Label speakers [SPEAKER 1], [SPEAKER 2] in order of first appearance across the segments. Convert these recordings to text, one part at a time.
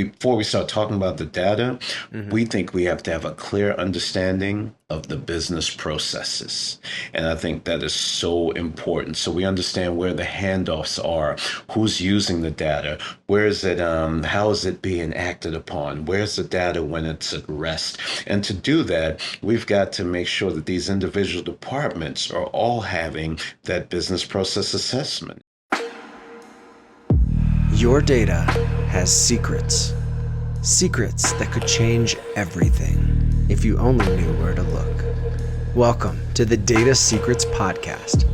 [SPEAKER 1] before we start talking about the data,
[SPEAKER 2] Hmm.
[SPEAKER 1] we think we have to have a clear understanding of the business processes. And I think that is so important. So we understand where the handoffs are, who's using the data, where is it, how is it being acted upon, where's the data when it's at rest. And to do that, we've got to make sure that these individual departments are all having that business process assessment.
[SPEAKER 2] Your data has secrets. Secrets that could change everything if you only knew where to look. Welcome to the Data Secrets Podcast.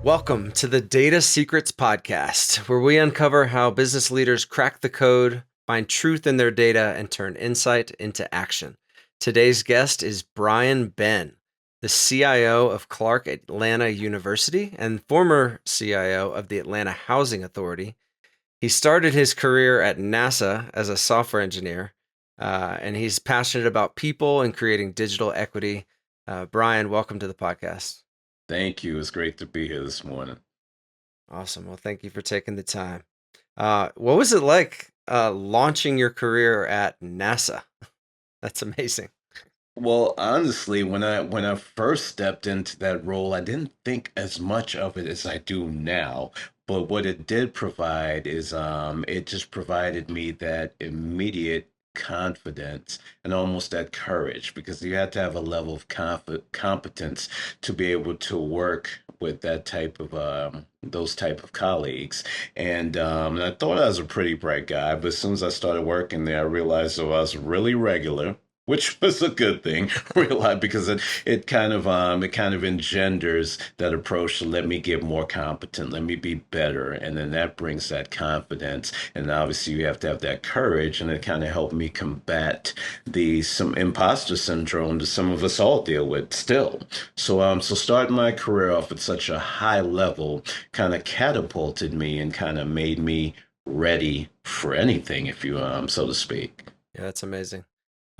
[SPEAKER 2] Welcome to the Data Secrets Podcast, where we uncover how business leaders crack the code, find truth in their data, and turn insight into action. Today's guest is Brian Benn, the CIO of Clark Atlanta University and former CIO of the Atlanta Housing Authority. He started his career at NASA as a software engineer, and he's passionate about people and creating digital equity. Brian, welcome to the podcast.
[SPEAKER 1] Thank you. It's great to be here this morning.
[SPEAKER 2] Awesome. Well, thank you for taking the time. What was it like launching your career at NASA? That's amazing.
[SPEAKER 1] Well, honestly, when I first stepped into that role, I didn't think as much of it as I do now. But what it did provide is it just provided me that immediate confidence and almost that courage because you had to have a level of competence to be able to work with that type of those type of colleagues. And I thought I was a pretty bright guy, but as soon as I started working there, I realized that I was really regular, which was a good thing, realize because it kind of engenders that approach to let me get more competent, let me be better, and then that brings that confidence, and obviously you have to have that courage, and it kind of helped me combat the some imposter syndrome that some of us all deal with still. So starting my career off at such a high level kind of catapulted me and kind of made me ready for anything, if you so to speak.
[SPEAKER 2] Yeah, that's amazing.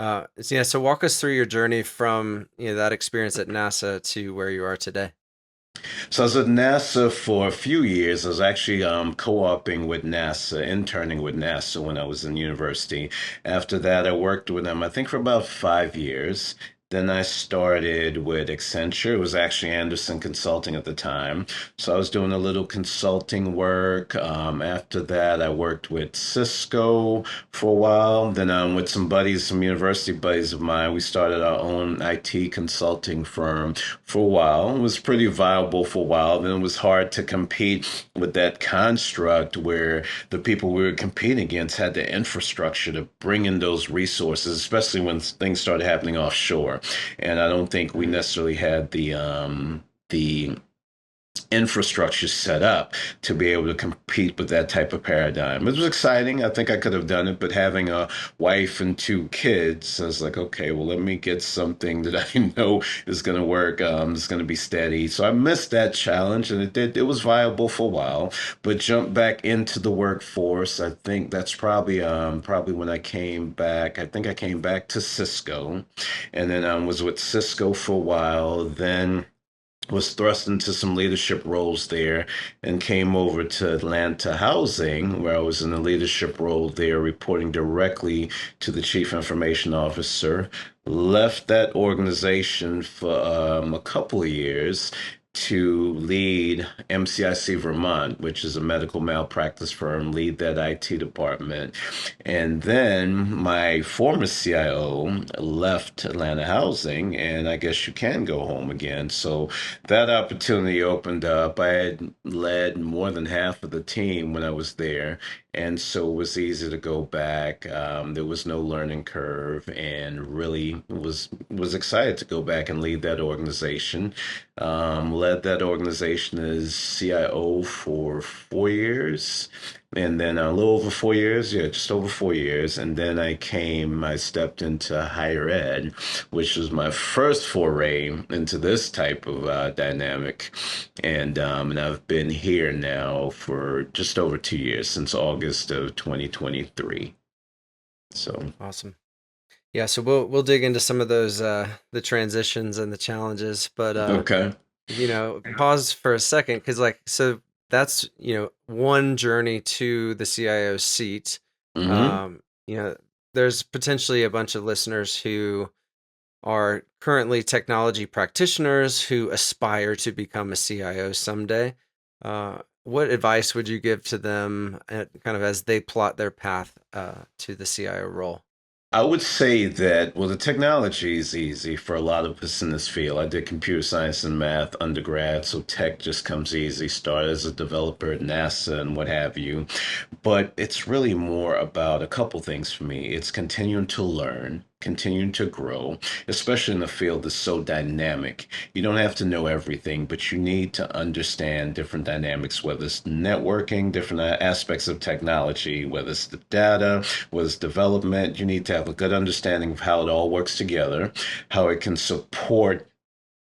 [SPEAKER 2] So walk us through your journey from that experience at NASA to where you are today.
[SPEAKER 1] So I was at NASA for a few years. I was actually co-oping with NASA, interning with NASA when I was in university. After that, I worked with them, I think, for about 5 years. Then I started with Accenture. It was actually Anderson Consulting at the time. So I was doing a little consulting work. After that, I worked with Cisco for a while. Then with some buddies, some university buddies of mine, we started our own IT consulting firm for a while. It was pretty viable for a while. Then it was hard to compete with that construct where the people we were competing against had the infrastructure to bring in those resources, especially when things started happening offshore. And I don't think we
[SPEAKER 2] Mhm.
[SPEAKER 1] necessarily had the infrastructure set up to be able to compete with that type of paradigm. It was exciting. I think I could have done it, but having a wife and two kids, I was like, okay, well, let me get something that I know is going to work. Is going to be steady. So I missed that challenge, and it did. It was viable for a while, but jumped back into the workforce. I think that's probably when I came back. I think I came back to Cisco, and then I was with Cisco for a while. Then was thrust into some leadership roles there and came over to Atlanta Housing, where I was in a leadership role there, reporting directly to the chief information officer. Left that organization for a couple of years to lead MCIC Vermont, which is a medical malpractice firm, lead that IT department. And then my former CIO left Atlanta Housing, and I guess you can go home again. So that opportunity opened up. I had led more than half of the team when I was there, and so it was easy to go back. There was no learning curve, and really was excited to go back and lead that organization. Led that organization as CIO for 4 years, and then a little over 4 years, yeah, just over 4 years, and then I stepped into higher ed, which was my first foray into this type of dynamic. And I've been here now for just over 2 years, since August of 2023. So,
[SPEAKER 2] Awesome. Yeah, so we'll dig into some of those the transitions and the challenges, but
[SPEAKER 1] okay.
[SPEAKER 2] pause for a second because that's, one journey to the CIO seat.
[SPEAKER 1] Hmm.
[SPEAKER 2] Um, you know, there's potentially a bunch of listeners who are currently technology practitioners who aspire to become a CIO someday. What advice would you give to them kind of as they plot their path to the CIO role?
[SPEAKER 1] I would say that, well, the technology is easy for a lot of us in this field. I did computer science and math undergrad, so tech just comes easy. Started as a developer at NASA and what have you. But it's really more about a couple things for me. It's continuing to learn, continuing to grow, especially in a field that's so dynamic. You don't have to know everything, but you need to understand different dynamics, whether it's networking, different aspects of technology, whether it's the data, whether it's development. You need to have a good understanding of how it all works together, how it can support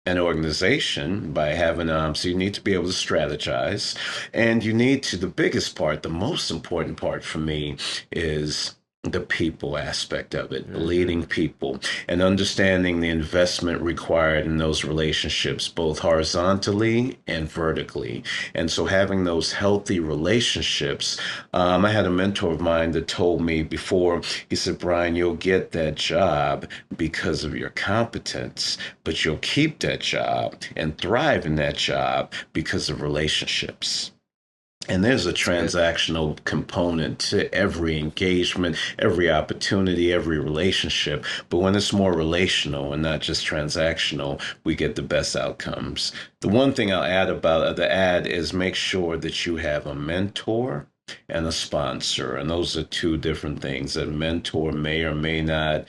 [SPEAKER 1] an organization by having so you need to be able to strategize, and you need to, the biggest part, the most important part for me is the people aspect of it,
[SPEAKER 2] Hmm.
[SPEAKER 1] leading people and understanding the investment required in those relationships, both horizontally and vertically. And so having those healthy relationships, I had a mentor of mine that told me before, he said, Brian, you'll get that job because of your competence, but you'll keep that job and thrive in that job because of relationships. And there's a
[SPEAKER 2] That's good.
[SPEAKER 1] transactional component to every engagement, every opportunity, every relationship. But when it's more relational and not just transactional, we get the best outcomes. The one thing I'll add about the ad is make sure that you have a mentor and a sponsor. And those are two different things. A mentor may or may not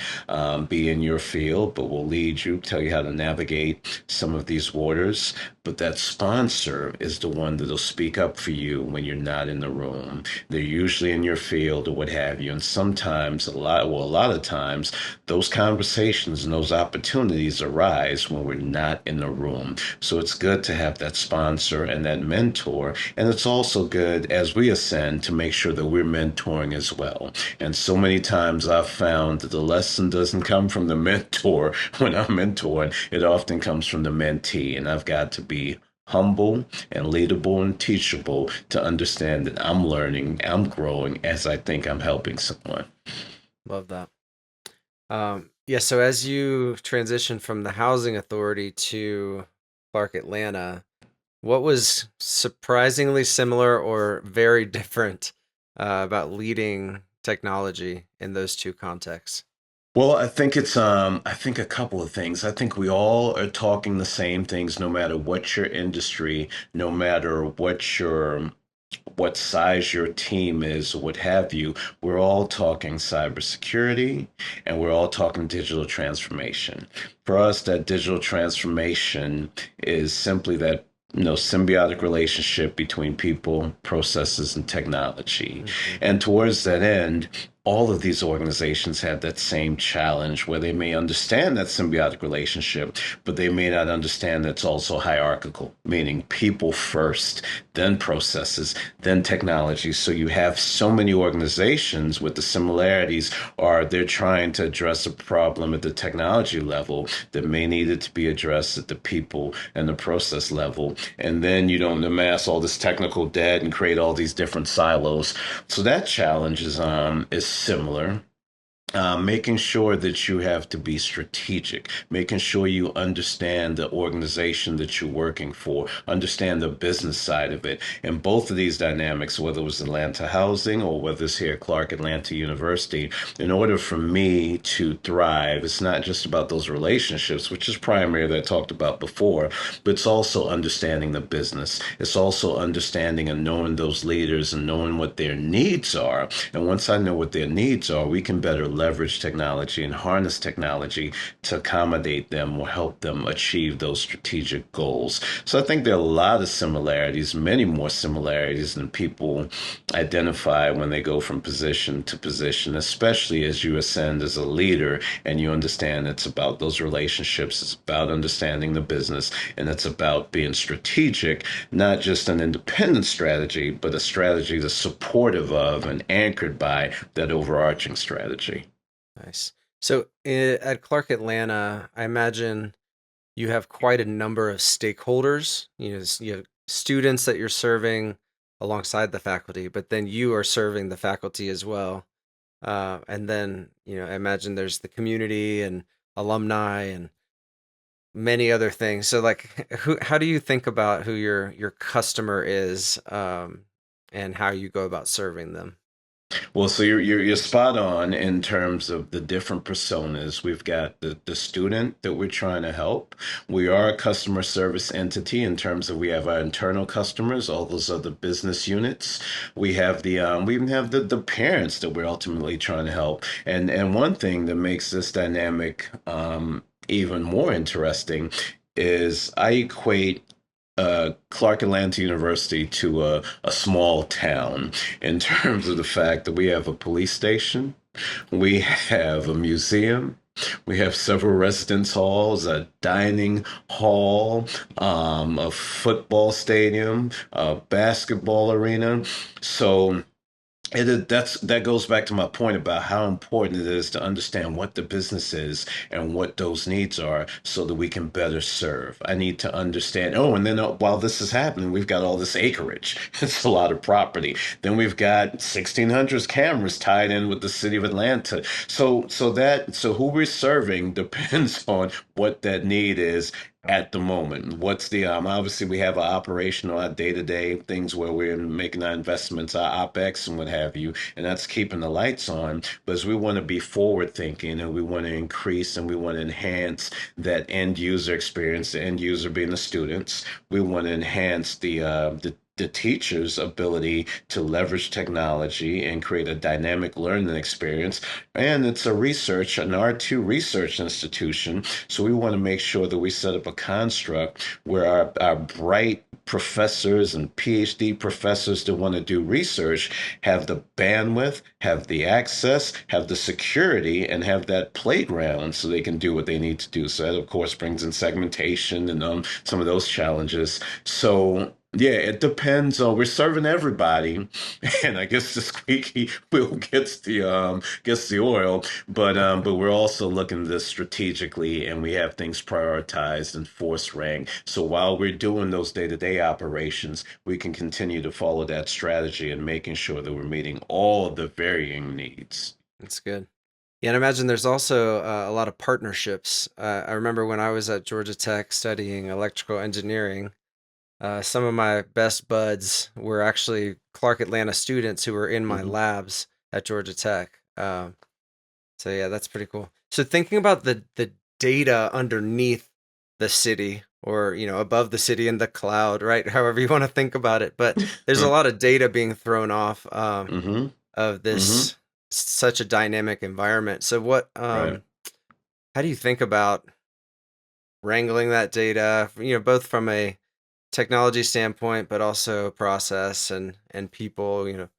[SPEAKER 1] be in your field, but will lead you, tell you how to navigate some of these waters. But that sponsor is the one that'll speak up for you when you're not in the room. They're usually in your field or what have you. And sometimes, a lot of times, those conversations and those opportunities arise when we're not in the room. So it's good to have that sponsor and that mentor. And it's also good as we ascend to make sure that we're mentoring as well. And so many times I've found that the lesson doesn't come from the mentor when I'm mentoring, it often comes from the mentee. And I've got to be humble and leadable and teachable to understand that I'm learning, I'm growing as I think I'm helping someone.
[SPEAKER 2] Love that. Yeah, so as you transition from the housing authority to Clark Atlanta, what was surprisingly similar or very different about leading technology in those two contexts?
[SPEAKER 1] Well, I think a couple of things. I think we all are talking the same things no matter what your industry, no matter what size your team is, or what have you. We're all talking cybersecurity and we're all talking digital transformation. For us, that digital transformation is simply that symbiotic relationship between people, processes, and technology.
[SPEAKER 2] Hmm.
[SPEAKER 1] And towards that end, all of these organizations have that same challenge where they may understand that symbiotic relationship, but they may not understand that it's also hierarchical, meaning people first, then processes, then technology. So you have so many organizations with the similarities, or they're trying to address a problem at the technology level that may need it to be addressed at the people and the process level. And then you don't amass all this technical debt and create all these different silos. So that challenge is similar. Making sure that you have to be strategic, making sure you understand the organization that you're working for, understand the business side of it. And both of these dynamics, whether it was Atlanta Housing or whether it's here at Clark Atlanta University, in order for me to thrive, it's not just about those relationships, which is primary that I talked about before, but it's also understanding the business. It's also understanding and knowing those leaders and knowing what their needs are. And once I know what their needs are, we can better leverage technology and harness technology to accommodate them or help them achieve those strategic goals. So I think there are a lot of similarities, many more similarities than people identify when they go from position to position, especially as you ascend as a leader and you understand it's about those relationships, it's about understanding the business, and it's about being strategic, not just an independent strategy, but a strategy that's supportive of and anchored by that overarching strategy.
[SPEAKER 2] Nice. So at Clark Atlanta, I imagine you have quite a number of stakeholders. You have students that you're serving, alongside the faculty, but then you are serving the faculty as well. And then, I imagine there's the community and alumni and many other things. So like how do you think about who your customer is, and how you go about serving them?
[SPEAKER 1] Well, so you're spot on in terms of the different personas. We've got the student that we're trying to help. We are a customer service entity in terms of we have our internal customers, all those other business units. We even have the parents that we're ultimately trying to help. And one thing that makes this dynamic even more interesting is I equate Clark Atlanta University to a small town in terms of the fact that we have a police station, we have a museum, we have several residence halls, a dining hall, a football stadium, a basketball arena. So that goes back to my point about how important it is to understand what the business is and what those needs are so that we can better serve. I need to understand. Oh, and then while this is happening, we've got all this acreage. It's a lot of property. Then we've got 1600s cameras tied in with the city of Atlanta. So who we're serving depends on what that need is at the moment. What's the obviously we have our operational, our day-to-day things where we're making our investments, our OpEx and what have you, and that's keeping the lights on. But as we want to be forward thinking and we want to increase and we want to enhance that end user experience, the end user being the students, we want to enhance the teacher's ability to leverage technology and create a dynamic learning experience. And it's a research, an R2 research institution. So we want to make sure that we set up a construct where our bright professors and PhD professors that want to do research have the bandwidth, have the access, have the security, and have that playground so they can do what they need to do. So that, of course, brings in segmentation and some of those challenges. So yeah, it depends on we're serving everybody, and I guess the squeaky wheel gets the oil, but we're also looking at this strategically, and we have things prioritized and force rank. So while we're doing those day-to-day operations, we can continue to follow that strategy and making sure that we're meeting all the varying needs.
[SPEAKER 2] That's good. Yeah, and I imagine there's also a lot of partnerships. I remember when I was at Georgia Tech studying electrical engineering, some of my best buds were actually Clark Atlanta students who were in my
[SPEAKER 1] Hmm.
[SPEAKER 2] labs at Georgia Tech. So yeah, that's pretty cool. So thinking about the data underneath the city, or above the city in the cloud, right? However you want to think about it, but there's a lot of data being thrown off,
[SPEAKER 1] Hmm.
[SPEAKER 2] of
[SPEAKER 1] Hmm.
[SPEAKER 2] this such a dynamic environment. So what
[SPEAKER 1] Right.
[SPEAKER 2] how do you think about wrangling that data, both from a technology standpoint, but also process and people,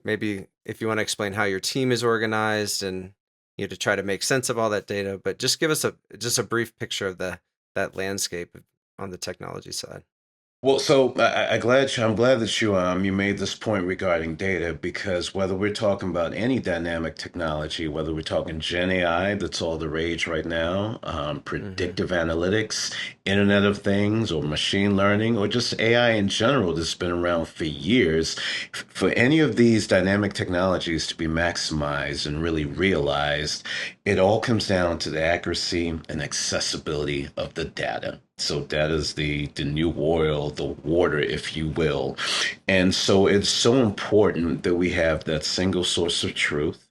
[SPEAKER 2] maybe if you want to explain how your team is organized and to try to make sense of all that data, but just give us a brief picture of the that landscape on the technology side.
[SPEAKER 1] Well, so I'm glad that you made this point regarding data because whether we're talking about any dynamic technology, whether we're talking Gen AI, that's all the rage right now,
[SPEAKER 2] Hmm.
[SPEAKER 1] predictive analytics, Internet of Things, or machine learning, or just AI in general that's been around for years, for any of these dynamic technologies to be maximized and really realized, it all comes down to the accuracy and accessibility of the data. So that is the new oil, the water, if you will. And so it's so important that we have that single source of truth.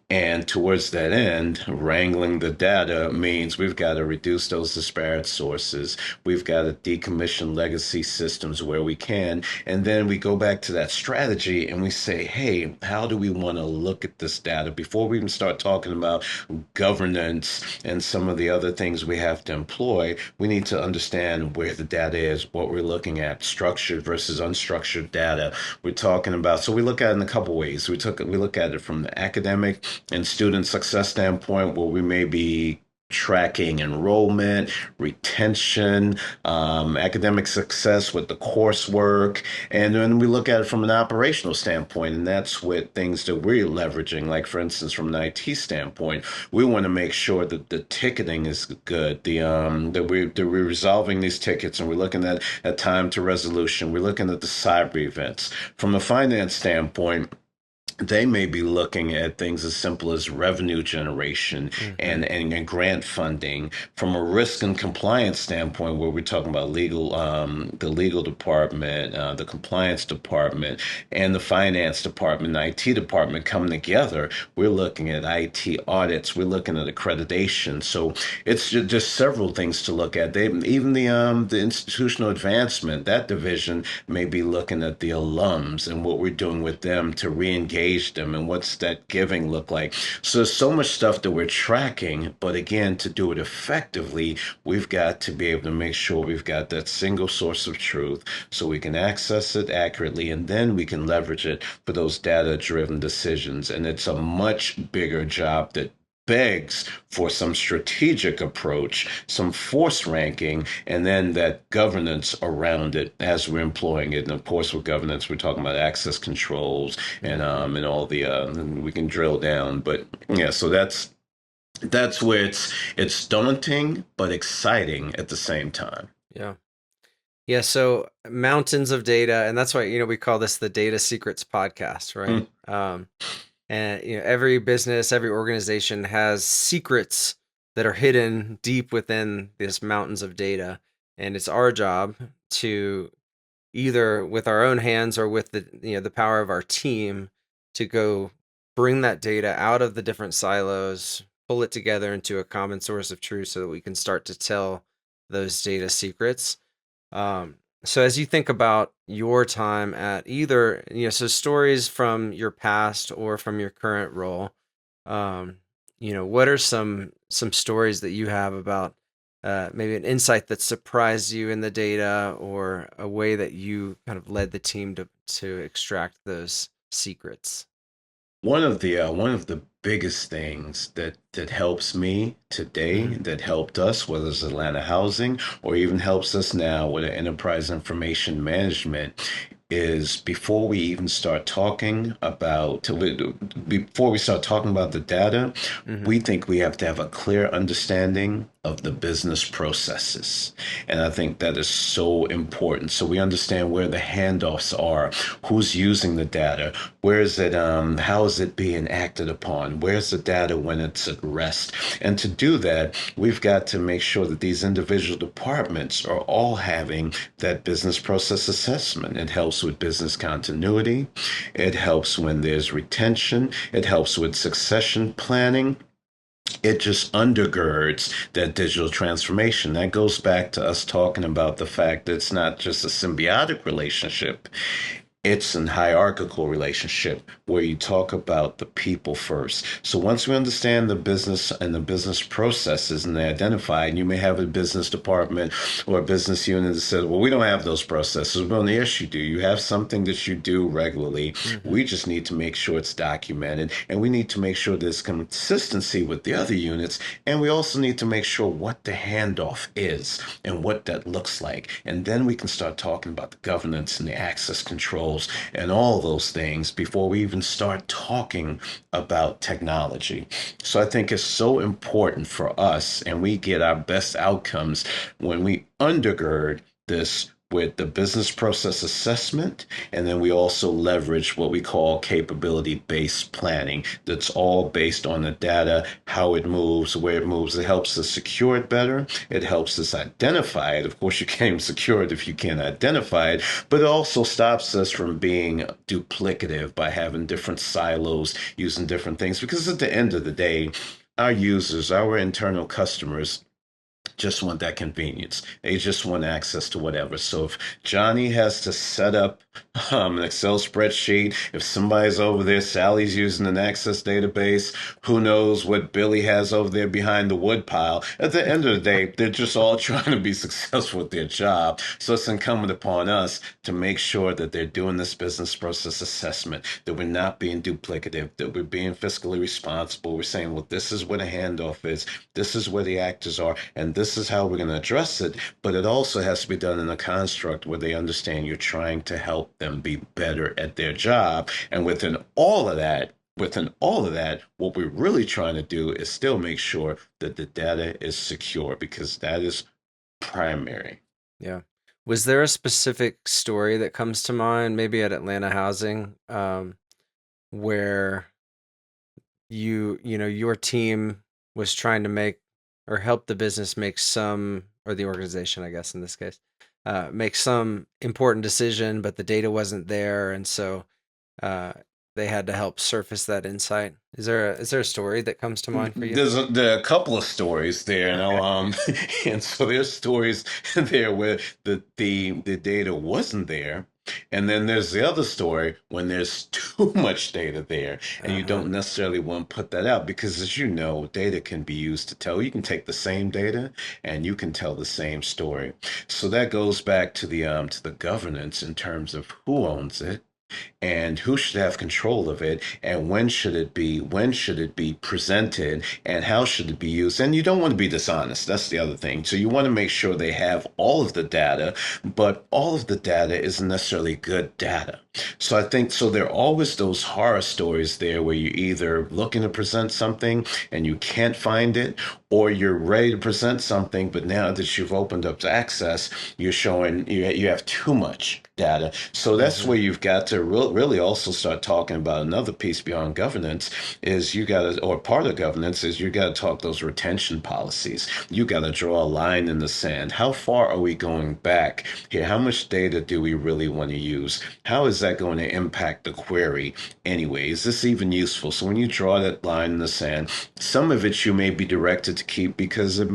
[SPEAKER 1] And towards that end, wrangling the data means we've got to reduce those disparate sources. We've got to decommission legacy systems where we can. And then we go back to that strategy and we say, hey, how do we want to look at this data before we even start talking about governance and some of the other things we have to employ? We need to understand where the data is, what we're looking at, structured versus unstructured data. We're talking about, so we look at it in a couple ways. We look at it from the academic and student success standpoint, where we may be tracking enrollment, retention, academic success with the coursework. And then we look at it from an operational standpoint, and that's with things that we're leveraging. Like, for instance, from an IT standpoint, we want to make sure that the ticketing is good, that we're resolving these tickets, and we're looking at time to resolution. We're looking at the cyber events. From a finance standpoint, they may be looking at things as simple as revenue generation
[SPEAKER 2] Mm-hmm.
[SPEAKER 1] and grant funding. From a risk and compliance standpoint, where we're talking about the legal department, the compliance department, and the finance department, the IT department coming together, we're looking at IT audits, we're looking at accreditation. So it's just several things to look at. Even the institutional advancement, that division may be looking at the alums and what we're doing with them to re-engage them and what's that giving look like. So there's so much stuff that we're tracking, but again, to do it effectively, we've got to be able to make sure we've got that single source of truth so we can access it accurately, and then we can leverage it for those data-driven decisions. And it's a much bigger job that begs for some strategic approach, some force ranking, and then that governance around it as we're employing it. And of course, with governance, we're talking about access controls
[SPEAKER 2] Mm-hmm.
[SPEAKER 1] and all the and we can drill down. But yeah, so that's where it's daunting but exciting at the same time.
[SPEAKER 2] Yeah. Yeah. So mountains of data, and that's why, we call this the Data Secrets Podcast, right? And every business, every organization has secrets that are hidden deep within this mountains of data. And it's our job to either with our own hands or with the power of our team to go bring that data out of the different silos, pull it together into a common source of truth so that we can start to tell those data secrets. um, so as you think about your time at either, so stories from your past or from your current role, um, what are some stories that you have about maybe an insight that surprised you in the data or a way that you kind of led the team to extract those secrets?
[SPEAKER 1] One of the biggest things that helps me today,
[SPEAKER 2] Hmm.
[SPEAKER 1] that helped us, whether it's Atlanta Housing or even helps us now with enterprise information management, is before we start talking about the data,
[SPEAKER 2] Hmm.
[SPEAKER 1] we think we have to have a clear understanding of the business processes. And I think that is so important. So we understand where the handoffs are, who's using the data, where is it, how is it being acted upon, where's the data when it's at rest. And to do that, we've got to make sure that these individual departments are all having that business process assessment. It helps with business continuity. It helps when there's retention. It helps with succession planning. It just undergirds that digital transformation. That goes back to us talking about the fact that it's not just a symbiotic relationship, it's an hierarchical relationship where you talk about the people first. So once we understand the business and the business processes and they're identified, you may have a business department or a business unit that says, well, we don't have those processes. Well, yes, you do. You have something that you do regularly.
[SPEAKER 2] Hmm.
[SPEAKER 1] We just need to make sure it's documented, and we need to make sure there's consistency with the other units. And we also need to make sure what the handoff is and what that looks like. And then we can start talking about the governance and the access control and all those things before we even start talking about technology. So I think it's so important for us, and we get our best outcomes when we undergird this with the business process assessment, and then we also leverage what we call capability based planning. That's all based on the data, how it moves, where it moves. It helps us secure it better. It helps us identify it. Of course, you can't even secure it if you can't identify it, but it also stops us from being duplicative by having different silos, using different things. Because at the end of the day, our users, our internal customers, just want that convenience. They just want access to whatever. So if Johnny has to set up an Excel spreadsheet, if somebody's over there, Sally's using an Access database, who knows what Billy has over there behind the wood pile. At the end of the day, they're just all trying to be successful with their job. So it's incumbent upon us to make sure that they're doing this business process assessment, that we're not being duplicative, that we're being fiscally responsible. We're saying, well, this is what a handoff is, this is where the actors are, and this is how we're going to address it. But it also has to be done in a construct where they understand you're trying to help them be better at their job. And within all of that, what we're really trying to do is still make sure that the data is secure, because that is primary.
[SPEAKER 2] Yeah. Was there a specific story that comes to mind, maybe at Atlanta Housing, where your team was trying to make or help the business make some, or the organization, I guess in this case, make some important decision, but the data wasn't there, and so uh, they had to help surface that insight. Is there a story that comes to mind for you?
[SPEAKER 1] There are a couple of stories there,
[SPEAKER 2] Okay.
[SPEAKER 1] and so there's stories there where the data wasn't there, and then there's the other story when there's too much data there, and you
[SPEAKER 2] Uh-huh.
[SPEAKER 1] don't necessarily want to put that out because, as you know, data can be used to tell. You can take the same data and you can tell the same story. So that goes back to the governance in terms of who owns it and who should have control of it, and when should it be presented, and how should it be used. And you don't want to be dishonest. That's the other thing. So you want to make sure they have all of the data, but all of the data isn't necessarily good data. So I think so there are always those horror stories there where you're either looking to present something and you can't find it, or you're ready to present something, but now that you've opened up to access, you're showing you have too much data. So that's
[SPEAKER 2] Hmm.
[SPEAKER 1] where you've got to really also start talking about another piece beyond governance is you got to, or part of governance is you got to talk those retention policies. You got to draw a line in the sand. How far are we going back here? How much data do we really want to use? How is that going to impact the query anyway? Is this even useful? So when you draw that line in the sand, some of it you may be directed to keep because there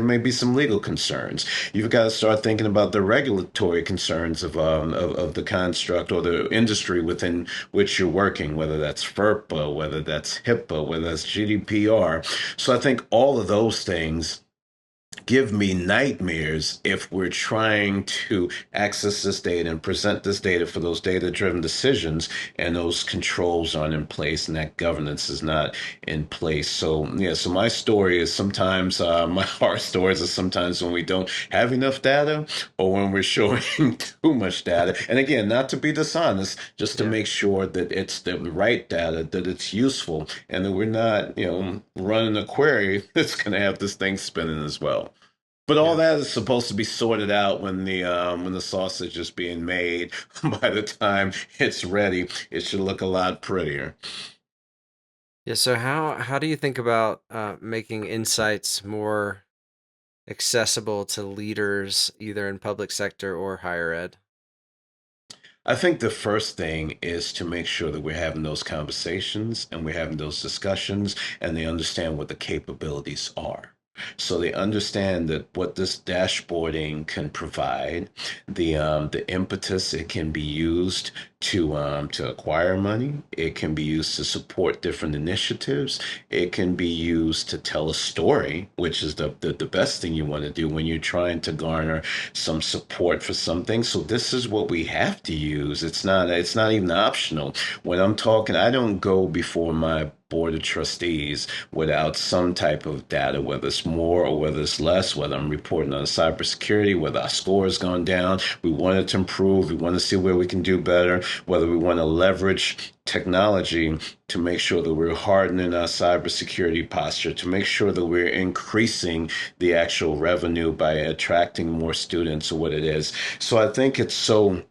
[SPEAKER 1] may be some legal concerns. You've got to start thinking about the regulatory concerns of the construct or the industry within which you're working, whether that's FERPA, whether that's HIPAA, whether that's GDPR. So I think all of those things give me nightmares if we're trying to access this data and present this data for those data driven decisions and those controls aren't in place and that governance is not in place. So yeah, so my story is sometimes my horror stories are sometimes when we don't have enough data or when we're showing too much data. And again, not to be dishonest, just to
[SPEAKER 2] Yeah.
[SPEAKER 1] make sure that it's the right data, that it's useful, and that we're not, running a query that's going to have this thing spinning as well. But all
[SPEAKER 2] Yeah.
[SPEAKER 1] that is supposed to be sorted out when the sausage is being made. By the time it's ready, it should look a lot prettier.
[SPEAKER 2] Yeah. So how do you think about making insights more accessible to leaders, either in public sector or higher ed?
[SPEAKER 1] I think the first thing is to make sure that we're having those conversations and we're having those discussions and they understand what the capabilities are. So they understand that what this dashboarding can provide, the impetus it can be used to acquire money, it can be used to support different initiatives, it can be used to tell a story, which is the best thing you want to do when you're trying to garner some support for something. So this is what we have to use. It's not even optional. When I'm talking, I don't go before my board of trustees without some type of data, whether it's more or whether it's less, whether I'm reporting on cybersecurity, whether our score has gone down, we want it to improve, we want to see where we can do better, whether we want to leverage technology to make sure that we're hardening our cybersecurity posture, to make sure that we're increasing the actual revenue by attracting more students or what it is. So I think it's so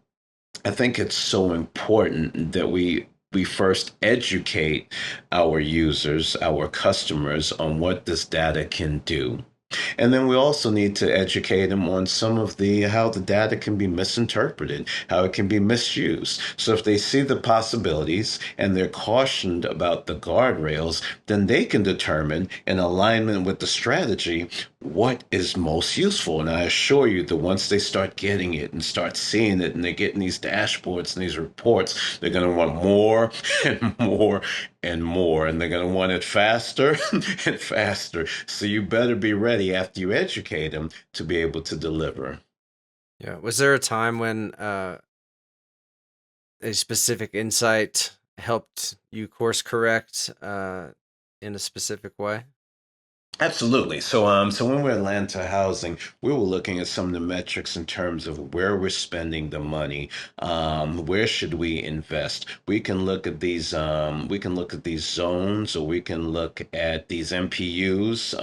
[SPEAKER 1] important that we first educate our users, our customers on what this data can do. And then we also need to educate them on some of the how the data can be misinterpreted, how it can be misused. So if they see the possibilities and they're cautioned about the guardrails, then they can determine in alignment with the strategy what is most useful. And I assure you that once they start getting it and start seeing it and they're getting these dashboards and these reports, they're going to want more and more and more. And they're going to want it faster and faster. So you better be ready after you educate them to be able to deliver.
[SPEAKER 2] Yeah. Was there a time when a specific insight helped you course correct in a specific way?
[SPEAKER 1] Absolutely. So when we're Atlanta housing, we were looking at some of the metrics in terms of where we're spending the money. Where should we invest? We can look at these zones, or we can look at these MPUs,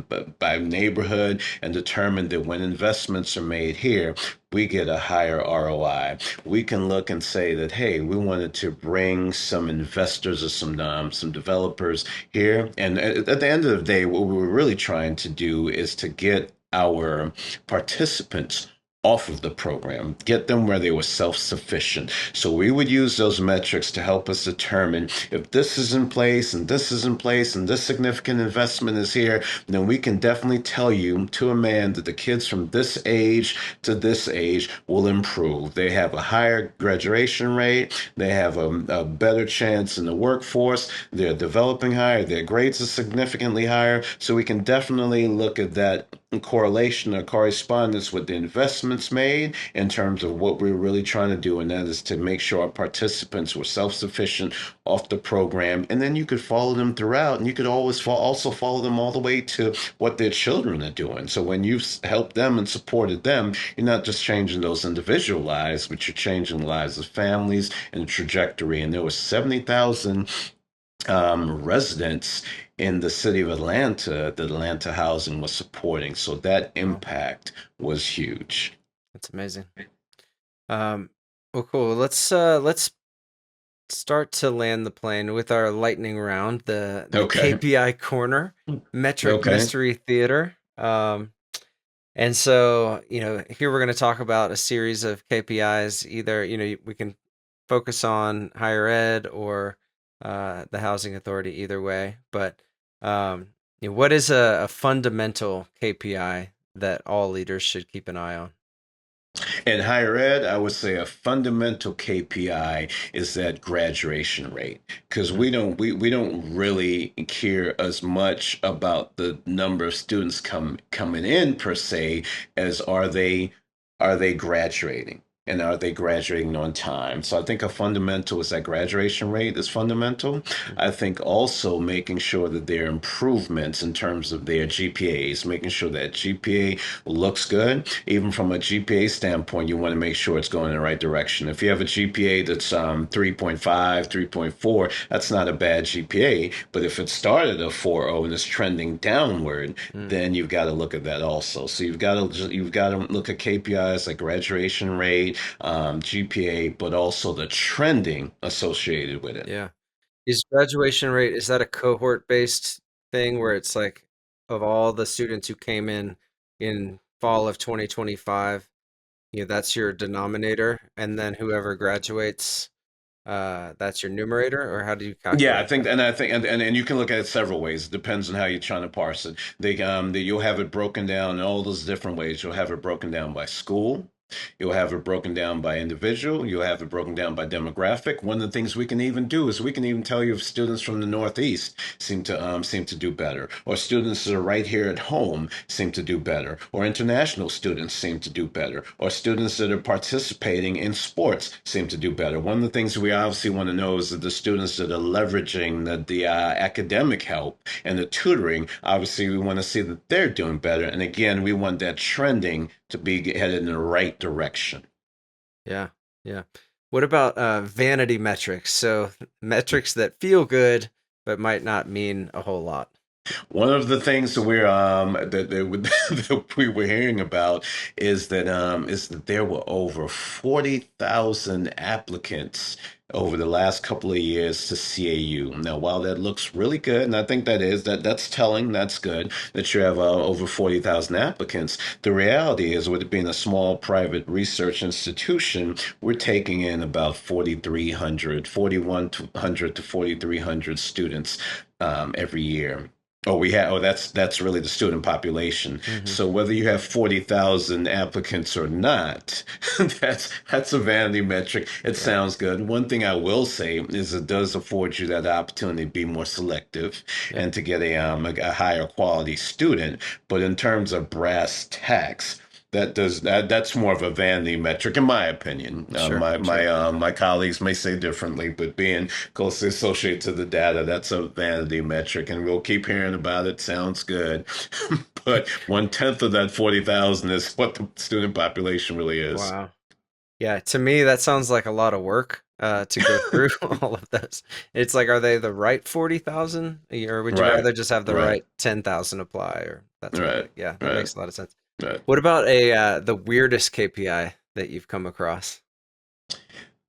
[SPEAKER 1] but by neighborhood, and determine that when investments are made here, we get a higher ROI. We can look and say that, hey, we wanted to bring some investors or some developers here. And at the end of the day, what we were really trying to do is to get our participants off of the program, get them where they were self-sufficient. So we would use those metrics to help us determine if this is in place and this is in place and this significant investment is here, then we can definitely tell you to a man that the kids from this age to this age will improve. They have a higher graduation rate, they have a better chance in the workforce, they're developing higher, their grades are significantly higher. So we can definitely look at that correlation or correspondence with the investments made in terms of what we're really trying to do, and that is to make sure our participants were self-sufficient off the program. And then you could follow them throughout, and you could always also follow them all the way to what their children are doing. So when you've helped them and supported them, you're not just changing those individual lives, but you're changing the lives of families and the trajectory. And there was 70,000 residents in the city of Atlanta that Atlanta Housing was supporting. So that
[SPEAKER 2] Wow,
[SPEAKER 1] impact was huge.
[SPEAKER 2] that's amazing. Um, well, cool. Let's start to land the plane with our lightning round, the
[SPEAKER 1] Okay.
[SPEAKER 2] KPI corner, metric
[SPEAKER 1] Okay.
[SPEAKER 2] mystery theater. And so, here we're going to talk about a series of KPIs. Either, we can focus on higher ed or the housing authority, either way. But what is a fundamental KPI that all leaders should keep an eye on?
[SPEAKER 1] In higher ed, I would say a fundamental KPI is that graduation rate, because
[SPEAKER 2] Mm,
[SPEAKER 1] we don't really care as much about the number of students coming in per se as are they graduating, and are they graduating on time. So I think a fundamental is that graduation rate is fundamental.
[SPEAKER 2] mhm.
[SPEAKER 1] I think also making sure that there are improvements in terms of their GPAs, making sure that GPA looks good. Even from a GPA standpoint, you want to make sure it's going in the right direction. If you have a GPA that's 3.5, 3.4, that's not a bad GPA. But if it started at 4.0 and is trending downward,
[SPEAKER 2] Mm,
[SPEAKER 1] then you've got to look at that also. So you've got to look at KPIs like graduation rate, GPA, but also the trending associated with it.
[SPEAKER 2] yeah. Is graduation rate, is that a cohort based thing where it's like of all the students who came in fall of 2025, that's your denominator, and then whoever graduates, that's your numerator, or how do you
[SPEAKER 1] Yeah,
[SPEAKER 2] calculate that?
[SPEAKER 1] I think, and you can look at it several ways. It depends on how you're trying to parse it. You'll have it broken down in all those different ways. You'll have it broken down by school. You'll have it broken down by individual. You'll have it broken down by demographic. One of the things we can even do is we can even tell you if students from the Northeast seem to do better, or students that are right here at home seem to do better, or international students seem to do better, or students that are participating in sports seem to do better. One of the things we obviously want to know is that the students that are leveraging the academic help and the tutoring, obviously we want to see that they're doing better. And again, we want that trending to be headed in the right direction.
[SPEAKER 2] Yeah, yeah. What about vanity metrics? So metrics that feel good but might not mean a whole lot.
[SPEAKER 1] One of the things that we were hearing about is that there were over 40,000 applicants over the last couple of years to CAU. Now, while that looks really good, and I think that's telling, that's good that you have over 40,000 applicants. The reality is, with it being a small private research institution, we're taking in about 4,100 to 4,300 students every year. Oh, we have. Oh, that's really the student population.
[SPEAKER 2] Hmm.
[SPEAKER 1] So whether you have 40,000 applicants or not, that's a vanity metric. It
[SPEAKER 2] Yeah,
[SPEAKER 1] sounds good. One thing I will say is it does afford you that opportunity to be more selective
[SPEAKER 2] yeah,
[SPEAKER 1] and to get a higher quality student. But in terms of brass tacks, that's more of a vanity metric, in my opinion.
[SPEAKER 2] sure, sure.
[SPEAKER 1] My colleagues may say differently, but being closely associated to the data, that's a vanity metric, and we'll keep hearing about it. Sounds good, but 1/10 of that 40,000 is what the student population really is.
[SPEAKER 2] Wow. Yeah, to me that sounds like a lot of work to go through all of those. It's like, are they the right 40,000, or would you
[SPEAKER 1] Right,
[SPEAKER 2] rather just have the
[SPEAKER 1] right,
[SPEAKER 2] right 10,000 apply or that sort of
[SPEAKER 1] right,
[SPEAKER 2] thing? Yeah, that
[SPEAKER 1] right,
[SPEAKER 2] makes a lot of sense.
[SPEAKER 1] right.
[SPEAKER 2] What about a the weirdest KPI that you've come across?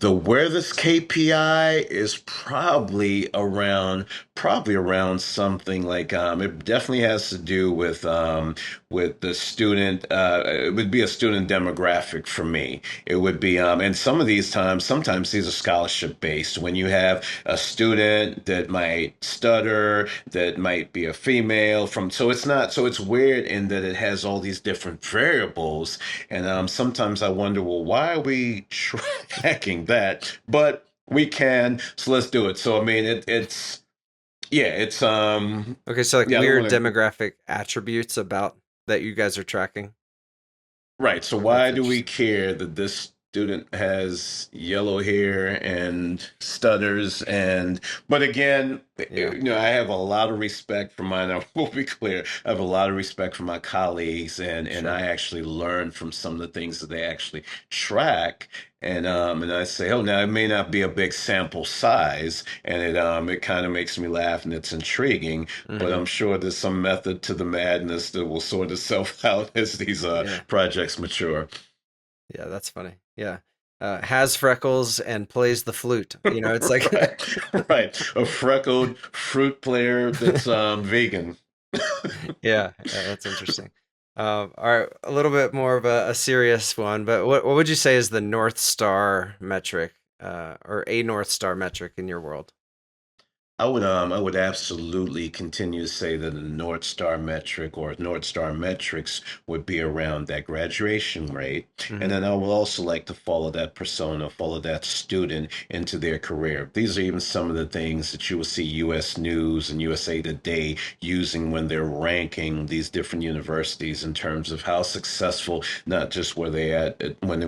[SPEAKER 1] The where this KPI is probably around something like it definitely has to do with the student it would be a student demographic for me. It would be and some of these times sometimes these are scholarship based. When you have a student that might stutter, that might be a female from so it's not so it's weird in that it has all these different variables and
[SPEAKER 2] Mm.
[SPEAKER 1] sometimes I wonder, well, why are we tracking that? But we can, so let's do it. So I mean, it's yeah, it's
[SPEAKER 2] Okay, so like
[SPEAKER 1] yeah, I don't
[SPEAKER 2] weird
[SPEAKER 1] want to.
[SPEAKER 2] demographic attributes about that you guys are tracking.
[SPEAKER 1] Right. So
[SPEAKER 2] That's
[SPEAKER 1] why do we
[SPEAKER 2] interesting.
[SPEAKER 1] care that this student has yellow hair and stutters and but again,
[SPEAKER 2] Yeah,
[SPEAKER 1] I have a lot of respect for mine. I will be clear. I have a lot of respect for my colleagues and I
[SPEAKER 2] sure.
[SPEAKER 1] actually learn from some of the things that they actually track. And I say, oh, now it may not be a big sample size, and it kind of makes me laugh and it's intriguing, but
[SPEAKER 2] Hmm.
[SPEAKER 1] I'm sure there's some method to the madness that will sort itself out as these
[SPEAKER 2] Yeah,
[SPEAKER 1] projects mature.
[SPEAKER 2] yeah, that's funny. Yeah, has freckles and plays the flute. It's like
[SPEAKER 1] Right, right. A freckled fruit player that's vegan.
[SPEAKER 2] yeah, yeah, that's interesting. All right, a little bit more of a serious one, but what would you say is the North Star metric, or a North Star metric in your world?
[SPEAKER 1] I would absolutely continue to say that the North Star metric or North Star metrics would be around that graduation rate. And
[SPEAKER 2] Hmm.
[SPEAKER 1] then I would also like to follow that persona, follow that student into their career. These are even some of the things that you will see US News and USA Today using when they're ranking these different universities in terms of how successful, not just were they when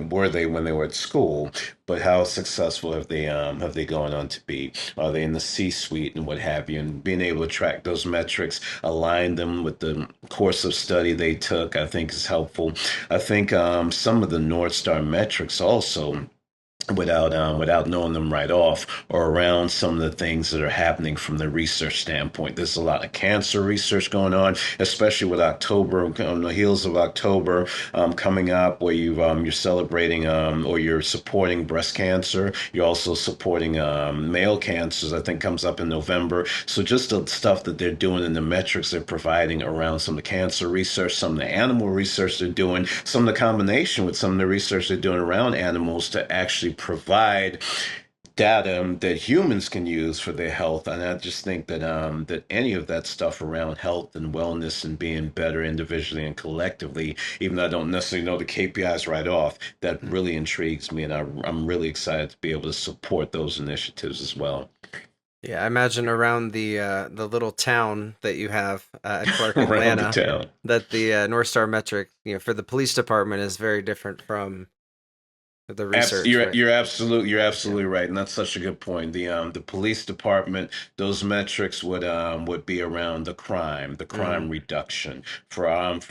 [SPEAKER 1] they were at school, but how successful have they gone on to be? Are they in the C-suite and what have you? And being able to track those metrics, align them with the course of study they took, I think is helpful. I think some of the North Star metrics also without knowing them right off or around some of the things that are happening from the research standpoint. There's a lot of cancer research going on, especially with October on the heels of October coming up, where you're celebrating or you're supporting breast cancer. You're also supporting male cancers. I think comes up in November. So just the stuff that they're doing and the metrics they're providing around some of the cancer research, some of the animal research they're doing, some of the combination with some of the research they're doing around animals to actually provide data that humans can use for their health. And I just think that any of that stuff around health and wellness and being better individually and collectively, even though I don't necessarily know the KPIs right off, that really intrigues me, and I'm really excited to be able to support those initiatives as well.
[SPEAKER 2] Yeah, I imagine around the little town that you have at Clark,
[SPEAKER 1] Around the
[SPEAKER 2] Atlanta,
[SPEAKER 1] town.
[SPEAKER 2] that the North Star metric, for the police department is very different from the research, right?
[SPEAKER 1] You're
[SPEAKER 2] Yeah.
[SPEAKER 1] absolutely right, and that's such a good point. The police department, those metrics would be around the
[SPEAKER 2] Hmm.
[SPEAKER 1] crime reduction. For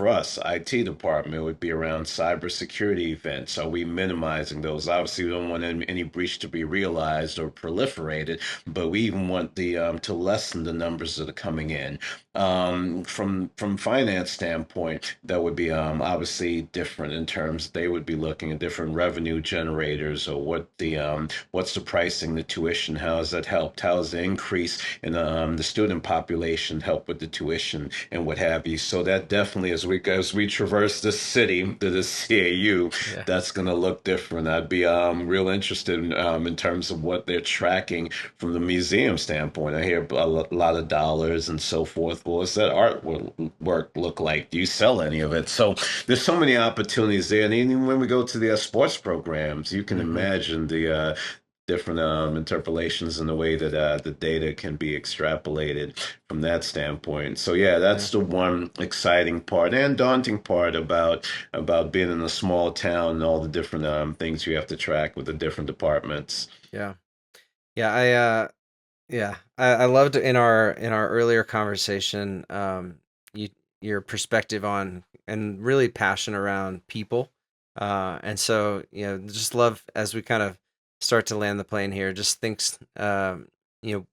[SPEAKER 1] us, IT department, it would be around cybersecurity events. Are we minimizing those? Obviously, we don't want any breach to be realized or proliferated, but we even want the to lessen the numbers that are coming in. From finance standpoint, that would be obviously different in terms they would be looking at different revenue generators, or what's the pricing, the tuition, how has that helped? How has the increase in the student population helped with the tuition and what have you? So that definitely, as we traverse this city to the CAU,
[SPEAKER 2] Yeah.
[SPEAKER 1] that's going to look different. I'd be real interested in terms of what they're tracking from the museum standpoint. I hear lot of dollars and so forth. Well, what's that artwork look like? Do you sell any of it? So there's so many opportunities there. And even when we go to the sports programs, you can
[SPEAKER 2] Mm-hmm.
[SPEAKER 1] imagine the different interpolations in the way that the data can be extrapolated from that standpoint. So yeah,
[SPEAKER 2] Yeah.
[SPEAKER 1] that's the one exciting part and daunting part about being in a small town and all the different things you have to track with the different departments.
[SPEAKER 2] Yeah. Yeah. I loved in our earlier conversation, you your perspective on and really passion around people. And so, just love as we kind of start to land the plane here, just thinks you know,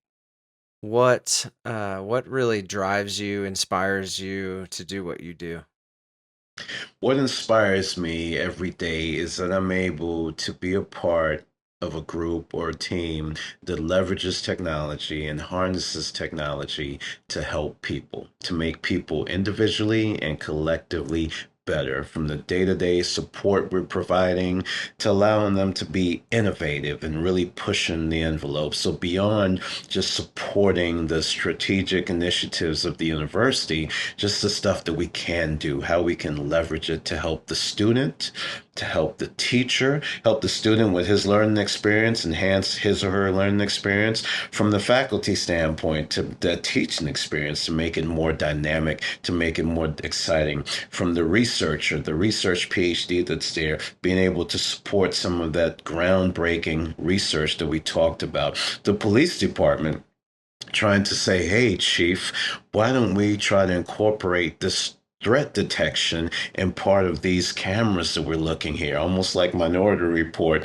[SPEAKER 2] what really drives you, inspires you to do what you do?
[SPEAKER 1] What inspires me every day is that I'm able to be a part of a group or a team that leverages technology and harnesses technology to help people, to make people individually and collectively better, from the day-to-day support we're providing to allowing them to be innovative and really pushing the envelope. So beyond just supporting the strategic initiatives of the university, just the stuff that we can do, how we can leverage it to help the student, to help the teacher, help the student with his learning experience, enhance his or her learning experience, from the faculty standpoint to the teaching experience, to make it more dynamic, to make it more exciting, from the researcher, the research PhD that's there, being able to support some of that groundbreaking research that we talked about, the police department trying to say, hey, Chief, why don't we try to incorporate this threat detection in part of these cameras that we're looking here, almost like Minority Report,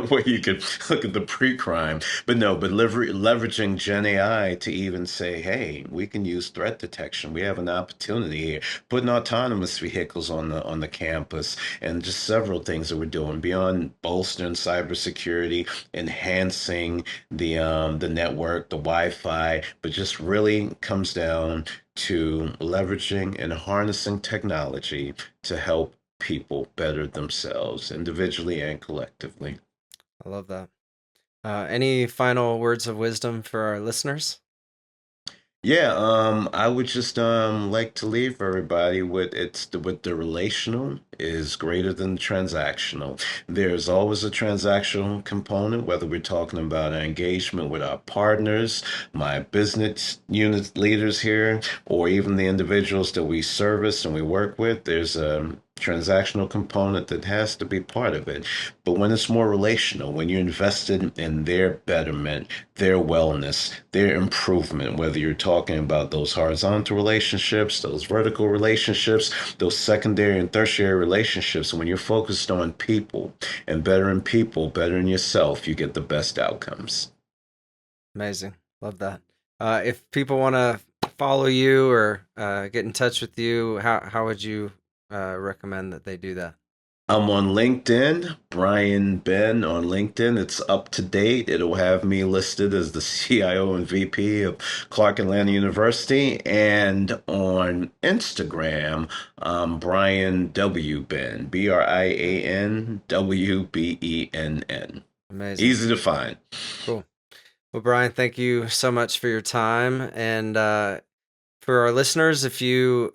[SPEAKER 1] where you could look at the pre-crime. But no, but leveraging Gen AI to even say, hey, we can use threat detection. We have an opportunity here, putting autonomous vehicles on the campus, and just several things that we're doing beyond bolstering cybersecurity, enhancing the network, the Wi-Fi, but just really comes down to leveraging and harnessing technology to help people better themselves individually and collectively.
[SPEAKER 2] I love that. Any final words of wisdom for our listeners?
[SPEAKER 1] Yeah, I would just like to leave everybody with with the relational is greater than transactional. There's always a transactional component, whether we're talking about our engagement with our partners, my business unit leaders here, or even the individuals that we service and we work with. There's a transactional component that has to be part of it. But when it's more relational, when you're invested in their betterment, their wellness, their improvement, whether you're talking about those horizontal relationships, those vertical relationships, those secondary and tertiary relationships, when you're focused on people and people, bettering yourself, you get the best outcomes.
[SPEAKER 2] Amazing. Love that. If people want to follow you or get in touch with you, how would you recommend that they do that?
[SPEAKER 1] I'm on LinkedIn, Brian Benn on LinkedIn. It's up to date. It'll have me listed as the CIO and VP of Clark Atlanta University. And on Instagram, Brian W. Benn, BrianWbenn.
[SPEAKER 2] Amazing.
[SPEAKER 1] Easy to find.
[SPEAKER 2] Cool. Well, Brian, thank you so much for your time. And for our listeners, if you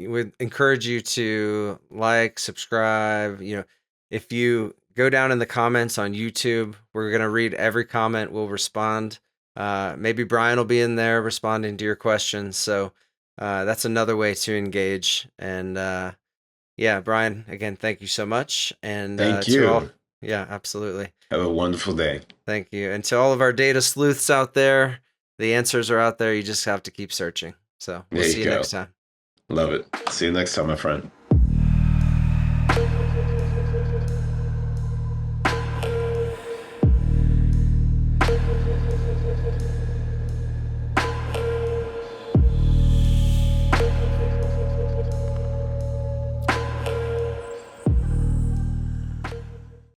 [SPEAKER 2] would encourage you to like, subscribe, if you go down in the comments on YouTube, we're going to read every comment. We'll respond. Maybe Brian will be in there responding to your questions. So that's another way to engage. And yeah, Brian, again, thank you so much. And
[SPEAKER 1] Thank
[SPEAKER 2] to all,
[SPEAKER 1] you.
[SPEAKER 2] yeah, absolutely.
[SPEAKER 1] Have a wonderful day.
[SPEAKER 2] Thank you. And to all of our data sleuths out there, the answers are out there. You just have to keep searching. So we'll
[SPEAKER 1] There
[SPEAKER 2] see
[SPEAKER 1] you
[SPEAKER 2] you next
[SPEAKER 1] go.
[SPEAKER 2] time.
[SPEAKER 1] Love it. See you next time, my friend.